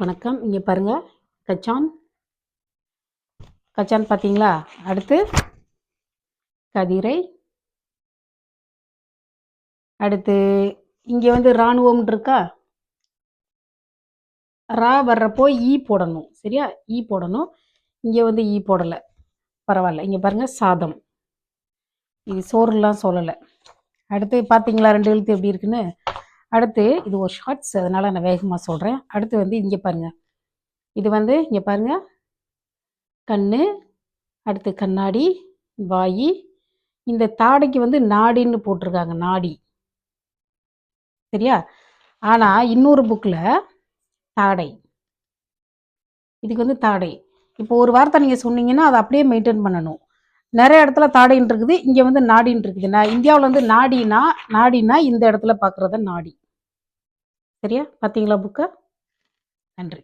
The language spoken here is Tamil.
வணக்கம். இங்கே பாருங்க, கச்சான் கச்சான் பார்த்தீங்களா? அடுத்து கதிரை, அடுத்து இங்கே வந்து இராணுவம் இருக்கா? ரா வர்றப்போ ஈ போடணும், சரியா? ஈ போடணும். இங்கே வந்து ஈ போடலை, பரவாயில்ல. இங்கே பாருங்க, சாதம். இது சோறுலாம் சொல்லலை. அடுத்து பார்த்தீங்களா 2 எழுத்து எப்படி இருக்குன்னு? அடுத்து இது ஒரு ஷார்ட்ஸ், அதனால் நான் வேகமாக சொல்கிறேன். அடுத்து வந்து இங்கே பாருங்க, இது வந்து இங்கே பாருங்க, கண்ணு, அடுத்து கண்ணாடி, வாயி. இந்த தாடைக்கு வந்து நாடின்னு போட்டிருக்காங்க, நாடி, சரியா? ஆனால் இன்னொரு புக்கில் தாடை, இதுக்கு வந்து தாடை. இப்போ ஒரு வார்த்தை நீங்கள் சொன்னீங்கன்னா அதை அப்படியே மெயின்டைன் பண்ணணும். நிறைய இடத்துல தாடைன்னு இருக்குது, இங்கே வந்து நாடின்னு இருக்குது. நான் இந்தியாவில் வந்து நாடினா இந்த இடத்துல பார்க்குறத நாடி, சரியா? பார்த்தீங்களா புக்கை? நன்றி.